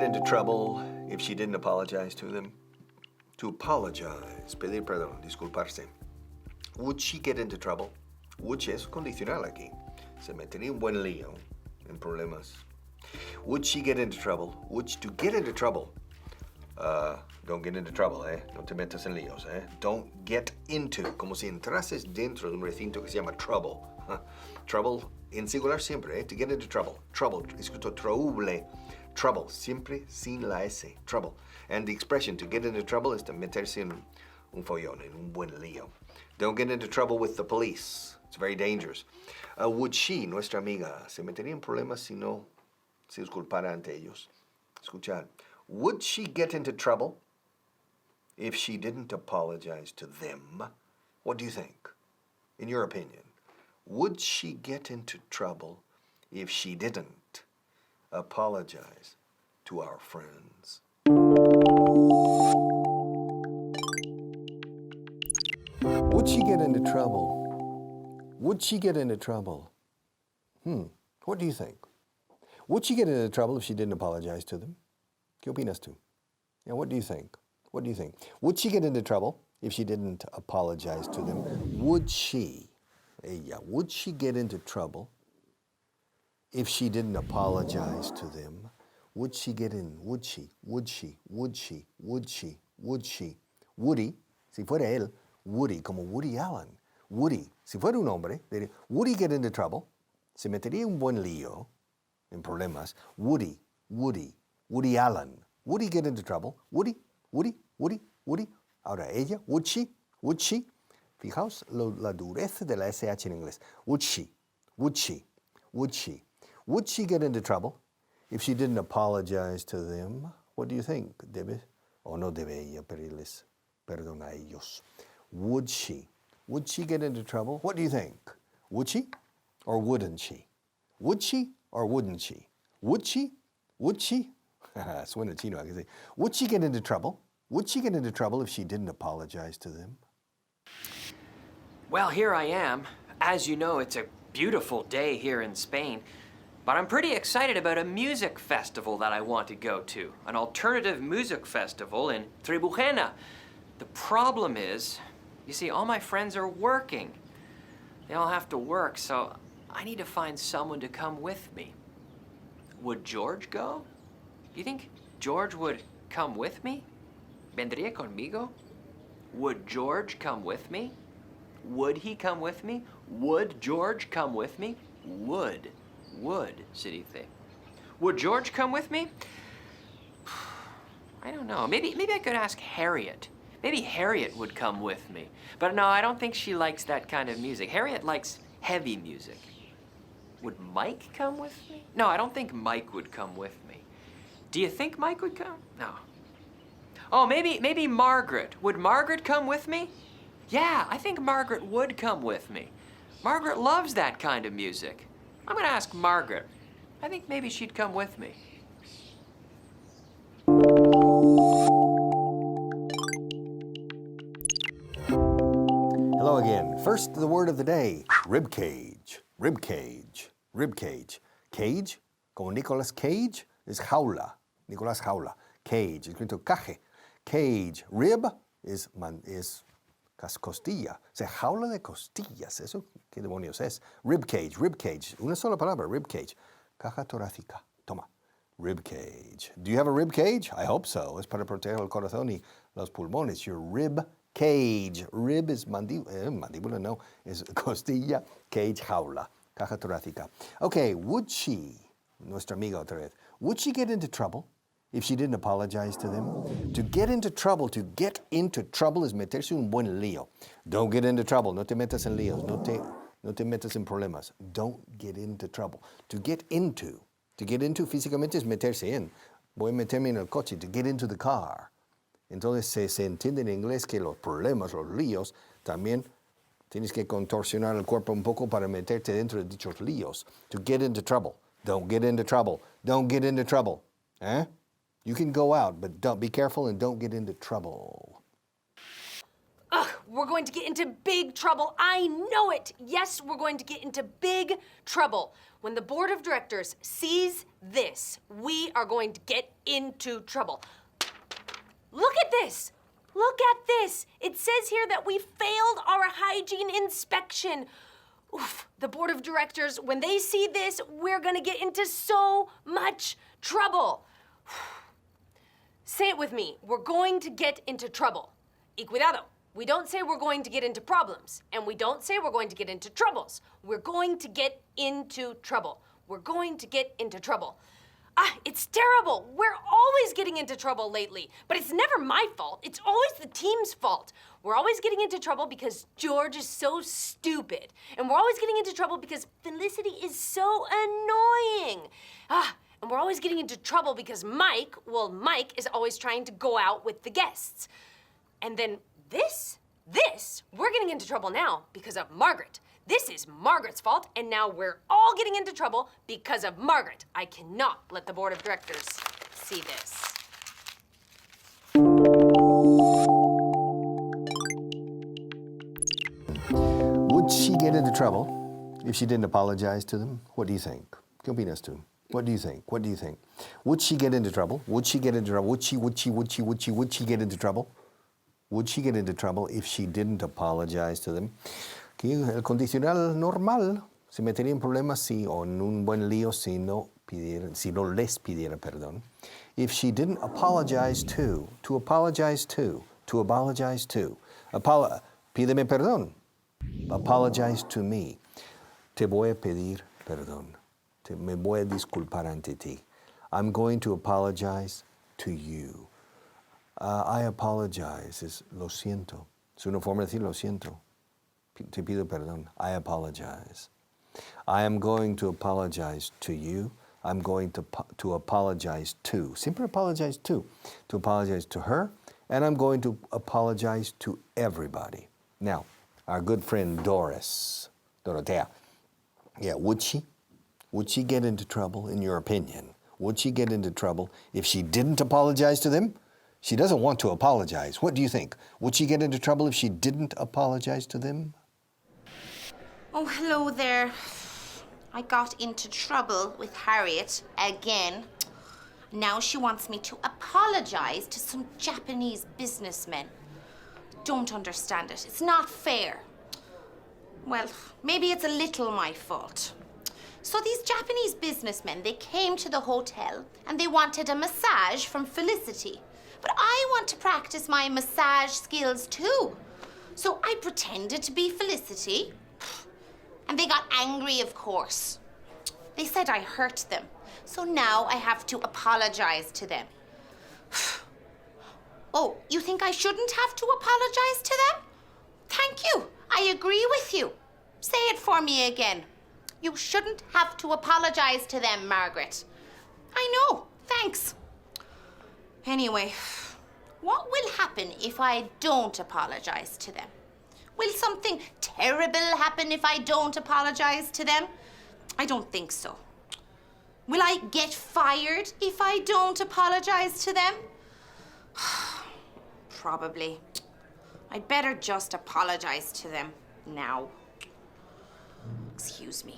get into trouble if she didn't apologize to them? To apologize, pedir perdón, disculparse. Would she get into trouble? Would es condicional aquí. Se metería un buen lío, en problemas. Would she get into trouble? To get into trouble. Don't get into trouble, No te metas en líos, Don't get into, como si entrases dentro de un recinto que se llama trouble. Trouble en singular siempre, To get into trouble. Trouble, escrito trouble. Trouble, siempre sin la S. Trouble. And the expression to get into trouble is to meterse en un follón, en un buen lío. Don't get into trouble with the police. It's very dangerous. Would she, nuestra amiga, se metería en problemas si no se disculpara ante ellos? Escuchad. Would she get into trouble if she didn't apologize to them? What do you think? In your opinion, would she get into trouble if she didn't apologize to our friends? Would she get into trouble? Would she get into trouble? What do you think? Would she get into trouble if she didn't apologize to them? ¿Qué opinas tú? Yeah, what do you think? What do you think? Would she get into trouble if she didn't apologize to them? Would she get into trouble if she didn't apologize to them? Would she get in? Would she? Woody, si fuera él, Woody, como Woody Allen. Woody, si fuera un hombre, diría, would he get into trouble? Se metería un buen lío, en problemas. Woody Allen. Would he get into trouble? Woody. Ahora, ella, would she? Fijaos la dureza de la SH en inglés. Would she get into trouble if she didn't apologize to them? What do you think? ¿Debe o no debe ella pedirles perdón a ellos? Would she get into trouble? What do you think? Would she or wouldn't she? Would she or wouldn't she? Would she? Suena chino, I can say. Would she get into trouble? Would she get into trouble if she didn't apologize to them? Well, here I am. As you know, it's a beautiful day here in Spain, but I'm pretty excited about a music festival that I want to go to, an alternative music festival in Trebujena. The problem is, you see, all my friends are working. They all have to work, so I need to find someone to come with me. Would George go? Do you think George would come with me? ¿Vendría conmigo? Would George come with me? Would he come with me? Would George come with me? Would, se dice. Would George come with me? I don't know. Maybe I could ask Harriet. Maybe Harriet would come with me. But no, I don't think she likes that kind of music. Harriet likes heavy music. Would Mike come with me? No, I don't think Mike would come with me. Do you think Mike would come? No. Oh, maybe Margaret. Would Margaret come with me? Yeah, I think Margaret would come with me. Margaret loves that kind of music. I'm gonna ask Margaret. I think maybe she'd come with me. Hello again. First, the word of the day, rib cage. Cage, como Nicolas Cage, is jaula. Nicolas jaula. Cage, escrito caje. Cage. Rib is costilla. Se jaula de costillas. ¿Eso qué demonios es? Rib cage. Una sola palabra, rib cage. Caja torácica. Toma. Rib cage. Do you have a rib cage? I hope so. Es para proteger el corazón y los pulmones. Your rib cage. Rib is mandíbula, no. Es costilla, cage, jaula. Caja torácica. Okay, would she, nuestra amiga otra vez, would she get into trouble if she didn't apologize to them? To get into trouble is meterse un buen lío. Don't get into trouble. No te metas en líos. No te metas en problemas. Don't get into trouble. To get into físicamente es meterse en. Voy a meterme en el coche. To get into the car. Entonces se entiende en inglés que los problemas, los líos, también tienes que contorsionar el cuerpo un poco para meterte dentro de dichos líos. To get into trouble. Don't get into trouble. Don't get into trouble. You can go out, but be careful and don't get into trouble. Ugh, we're going to get into big trouble. I know it. Yes, we're going to get into big trouble. When the board of directors sees this, we are going to get into trouble. Look at this. Look at this. It says here that we failed our hygiene inspection. Oof, the board of directors, when they see this, we're gonna get into so much trouble. Say it with me. We're going to get into trouble. Y cuidado. We don't say we're going to get into problems, and we don't say we're going to get into troubles. We're going to get into trouble. We're going to get into trouble. It's terrible. We're always getting into trouble lately, but it's never my fault. It's always the team's fault. We're always getting into trouble because George is so stupid, and we're always getting into trouble because Felicity is so annoying. And we're always getting into trouble because Mike is always trying to go out with the guests. And then this, we're getting into trouble now because of Margaret. This is Margaret's fault, and now we're all getting into trouble because of Margaret. I cannot let the board of directors see this. Would she get into trouble if she didn't apologize to them? What do you think? ¿Qué opinas tú? What do you think? What do you think? Would she get into trouble? Would she get into trouble? Would she get into trouble? Would she get into trouble if she didn't apologize to them? Aquí el condicional normal se metería en problemas si, o en un buen lío si no les pidiera perdón. If she didn't apologize to apologize to, pídeme perdón. Apologize to me. Te voy a pedir perdón. Me voy a disculpar ante ti. I'm going to apologize to you. I apologize. Es lo siento. Es una forma de decir lo siento. Te pido perdón. I apologize. I am going to apologize to you. I'm going to apologize to. Siempre apologize to. To apologize to her. And I'm going to apologize to everybody. Now, our good friend Dorotea. Yeah, would she? Would she get into trouble, in your opinion? Would she get into trouble if she didn't apologize to them? She doesn't want to apologize. What do you think? Would she get into trouble if she didn't apologize to them? Oh, hello there. I got into trouble with Harriet again. Now she wants me to apologize to some Japanese businessmen. Don't understand it. It's not fair. Well, maybe it's a little my fault. So these Japanese businessmen, they came to the hotel and they wanted a massage from Felicity. But I want to practice my massage skills too. So I pretended to be Felicity. And they got angry, of course. They said I hurt them. So now I have to apologize to them. Oh, you think I shouldn't have to apologize to them? Thank you. I agree with you. Say it for me again. You shouldn't have to apologize to them, Margaret. I know. Thanks. Anyway, what will happen if I don't apologize to them? Will something terrible happen if I don't apologize to them? I don't think so. Will I get fired if I don't apologize to them? Probably. I'd better just apologize to them now. Excuse me.